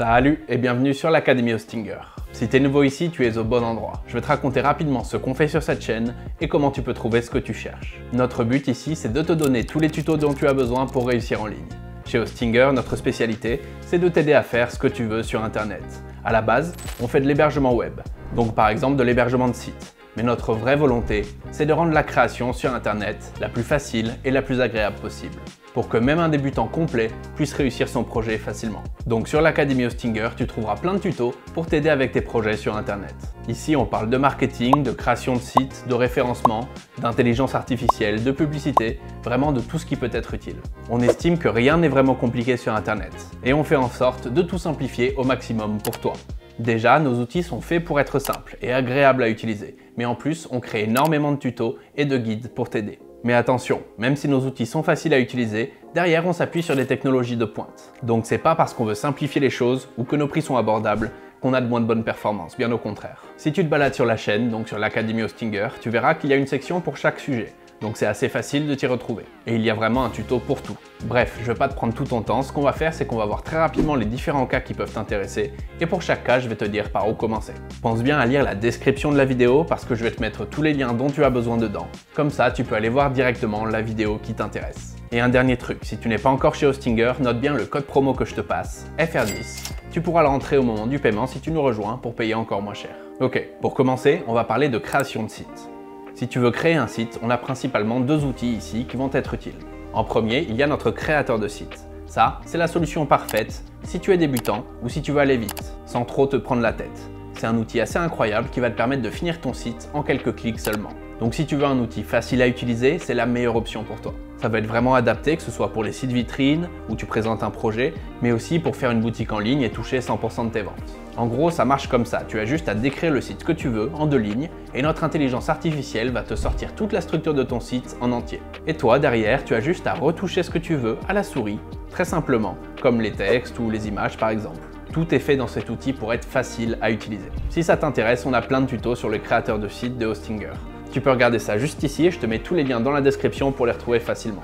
Salut et bienvenue sur l'Académie Hostinger. Si tu es nouveau ici, tu es au bon endroit. Je vais te raconter rapidement ce qu'on fait sur cette chaîne et comment tu peux trouver ce que tu cherches. Notre but ici, c'est de te donner tous les tutos dont tu as besoin pour réussir en ligne. Chez Hostinger, notre spécialité, c'est de t'aider à faire ce que tu veux sur Internet. À la base, on fait de l'hébergement web, donc par exemple de l'hébergement de sites. Mais notre vraie volonté, c'est de rendre la création sur Internet la plus facile et la plus agréable possible, pour que même un débutant complet puisse réussir son projet facilement. Donc sur l'Académie Hostinger, tu trouveras plein de tutos pour t'aider avec tes projets sur Internet. Ici, on parle de marketing, de création de sites, de référencement, d'intelligence artificielle, de publicité, vraiment de tout ce qui peut être utile. On estime que rien n'est vraiment compliqué sur Internet, et on fait en sorte de tout simplifier au maximum pour toi. Déjà, nos outils sont faits pour être simples et agréables à utiliser, mais en plus, on crée énormément de tutos et de guides pour t'aider. Mais attention, même si nos outils sont faciles à utiliser, derrière on s'appuie sur des technologies de pointe. Donc c'est pas parce qu'on veut simplifier les choses ou que nos prix sont abordables qu'on a de moins de bonnes performances, bien au contraire. Si tu te balades sur la chaîne, donc sur l'Académie Hostinger, tu verras qu'il y a une section pour chaque sujet. Donc c'est assez facile de t'y retrouver. Et il y a vraiment un tuto pour tout. Bref, je ne vais pas te prendre tout ton temps, ce qu'on va faire c'est qu'on va voir très rapidement les différents cas qui peuvent t'intéresser, et pour chaque cas je vais te dire par où commencer. Pense bien à lire la description de la vidéo parce que je vais te mettre tous les liens dont tu as besoin dedans. Comme ça tu peux aller voir directement la vidéo qui t'intéresse. Et un dernier truc, si tu n'es pas encore chez Hostinger, note bien le code promo que je te passe, FR10. Tu pourras le rentrer au moment du paiement si tu nous rejoins pour payer encore moins cher. Ok, pour commencer, on va parler de création de site. Si tu veux créer un site, on a principalement deux outils ici qui vont être utiles. En premier, il y a notre créateur de site. Ça, c'est la solution parfaite si tu es débutant ou si tu veux aller vite, sans trop te prendre la tête. C'est un outil assez incroyable qui va te permettre de finir ton site en quelques clics seulement. Donc si tu veux un outil facile à utiliser, c'est la meilleure option pour toi. Ça va être vraiment adapté, que ce soit pour les sites vitrines où tu présentes un projet, mais aussi pour faire une boutique en ligne et toucher 100% de tes ventes. En gros, ça marche comme ça, tu as juste à décrire le site que tu veux en 2 lignes et notre intelligence artificielle va te sortir toute la structure de ton site en entier. Et toi, derrière, tu as juste à retoucher ce que tu veux à la souris, très simplement, comme les textes ou les images par exemple. Tout est fait dans cet outil pour être facile à utiliser. Si ça t'intéresse, on a plein de tutos sur le créateur de site de Hostinger. Tu peux regarder ça juste ici et je te mets tous les liens dans la description pour les retrouver facilement.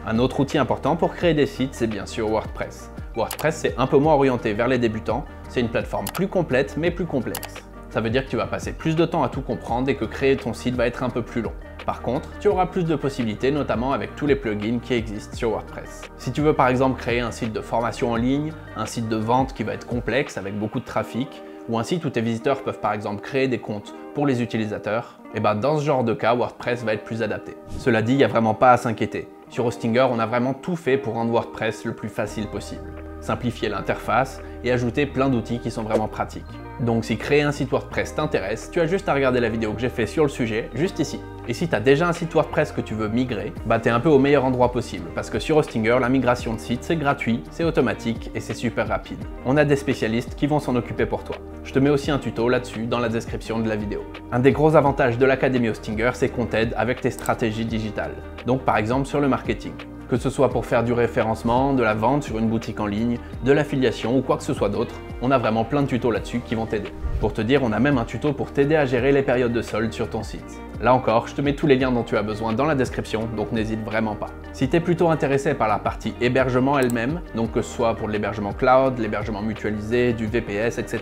Un autre outil important pour créer des sites, c'est bien sûr WordPress. WordPress, c'est un peu moins orienté vers les débutants, c'est une plateforme plus complète mais plus complexe. Ça veut dire que tu vas passer plus de temps à tout comprendre et que créer ton site va être un peu plus long. Par contre, tu auras plus de possibilités, notamment avec tous les plugins qui existent sur WordPress. Si tu veux par exemple créer un site de formation en ligne, un site de vente qui va être complexe avec beaucoup de trafic, ou un site où tes visiteurs peuvent par exemple créer des comptes pour les utilisateurs, et dans ce genre de cas, WordPress va être plus adapté. Cela dit, il n'y a vraiment pas à s'inquiéter. Sur Hostinger, on a vraiment tout fait pour rendre WordPress le plus facile possible. Simplifier l'interface et ajouter plein d'outils qui sont vraiment pratiques. Donc si créer un site WordPress t'intéresse, tu as juste à regarder la vidéo que j'ai fait sur le sujet, juste ici. Et si tu as déjà un site WordPress que tu veux migrer, t'es un peu au meilleur endroit possible, parce que sur Hostinger, la migration de site c'est gratuit, c'est automatique et c'est super rapide. On a des spécialistes qui vont s'en occuper pour toi. Je te mets aussi un tuto là-dessus dans la description de la vidéo. Un des gros avantages de l'Académie Hostinger, c'est qu'on t'aide avec tes stratégies digitales. Donc par exemple sur le marketing. Que ce soit pour faire du référencement, de la vente sur une boutique en ligne, de l'affiliation ou quoi que ce soit d'autre, on a vraiment plein de tutos là-dessus qui vont t'aider. Pour te dire, on a même un tuto pour t'aider à gérer les périodes de solde sur ton site. Là encore, je te mets tous les liens dont tu as besoin dans la description, donc n'hésite vraiment pas. Si tu es plutôt intéressé par la partie hébergement elle-même, donc que ce soit pour l'hébergement cloud, l'hébergement mutualisé, du VPS, etc.,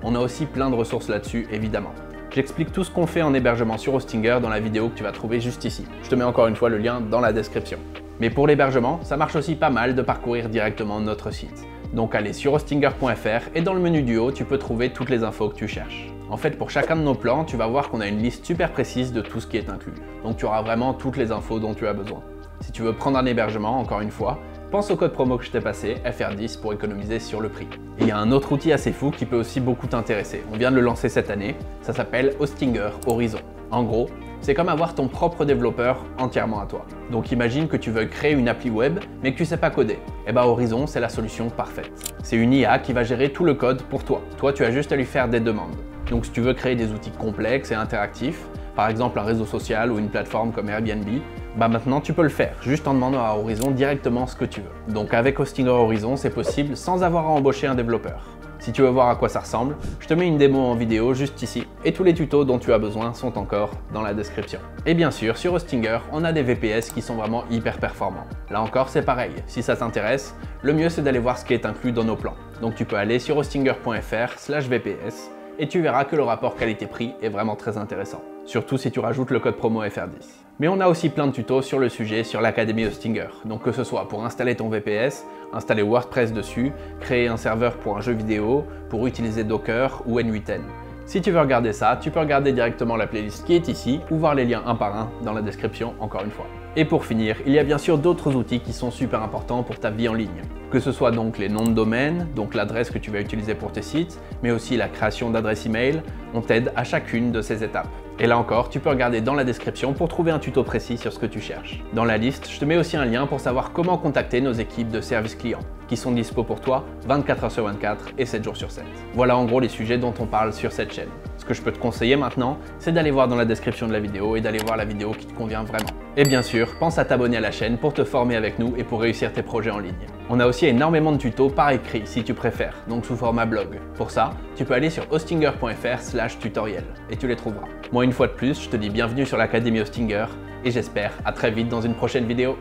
on a aussi plein de ressources là-dessus évidemment. J'explique tout ce qu'on fait en hébergement sur Hostinger dans la vidéo que tu vas trouver juste ici. Je te mets encore une fois le lien dans la description. Mais pour l'hébergement, ça marche aussi pas mal de parcourir directement notre site. Donc allez sur hostinger.fr et dans le menu du haut, tu peux trouver toutes les infos que tu cherches. En fait, pour chacun de nos plans, tu vas voir qu'on a une liste super précise de tout ce qui est inclus. Donc tu auras vraiment toutes les infos dont tu as besoin. Si tu veux prendre un hébergement, encore une fois, pense au code promo que je t'ai passé, FR10, pour économiser sur le prix. Et il y a un autre outil assez fou qui peut aussi beaucoup t'intéresser. On vient de le lancer cette année, ça s'appelle Hostinger Horizon. En gros, c'est comme avoir ton propre développeur entièrement à toi. Donc imagine que tu veux créer une appli web, mais que tu sais pas coder. Horizon, c'est la solution parfaite. C'est une IA qui va gérer tout le code pour toi. Toi, tu as juste à lui faire des demandes. Donc si tu veux créer des outils complexes et interactifs, par exemple un réseau social ou une plateforme comme Airbnb, maintenant tu peux le faire, juste en demandant à Horizon directement ce que tu veux. Donc avec Hostinger Horizon, c'est possible sans avoir à embaucher un développeur. Si tu veux voir à quoi ça ressemble, je te mets une démo en vidéo juste ici et tous les tutos dont tu as besoin sont encore dans la description. Et bien sûr, sur Hostinger, on a des VPS qui sont vraiment hyper performants. Là encore, c'est pareil, si ça t'intéresse, le mieux c'est d'aller voir ce qui est inclus dans nos plans. Donc tu peux aller sur hostinger.fr/VPS et tu verras que le rapport qualité-prix est vraiment très intéressant. Surtout si tu rajoutes le code promo FR10. Mais on a aussi plein de tutos sur le sujet sur l'Académie Hostinger. Donc que ce soit pour installer ton VPS, installer WordPress dessus, créer un serveur pour un jeu vidéo, pour utiliser Docker ou N8N. Si tu veux regarder ça, tu peux regarder directement la playlist qui est ici ou voir les liens un par un dans la description encore une fois. Et pour finir, il y a bien sûr d'autres outils qui sont super importants pour ta vie en ligne. Que ce soit donc les noms de domaine, donc l'adresse que tu vas utiliser pour tes sites, mais aussi la création d'adresse email, on t'aide à chacune de ces étapes. Et là encore, tu peux regarder dans la description pour trouver un tuto précis sur ce que tu cherches. Dans la liste, je te mets aussi un lien pour savoir comment contacter nos équipes de service client, qui sont dispo pour toi 24 h sur 24 et 7 jours sur 7. Voilà en gros les sujets dont on parle sur cette chaîne. Ce que je peux te conseiller maintenant, c'est d'aller voir dans la description de la vidéo et d'aller voir la vidéo qui te convient vraiment. Et bien sûr, pense à t'abonner à la chaîne pour te former avec nous et pour réussir tes projets en ligne. On a aussi énormément de tutos par écrit si tu préfères, donc sous format blog. Pour ça, tu peux aller sur hostinger.fr/tutoriel et tu les trouveras. Moi, une fois de plus, je te dis bienvenue sur l'Académie Hostinger et j'espère à très vite dans une prochaine vidéo.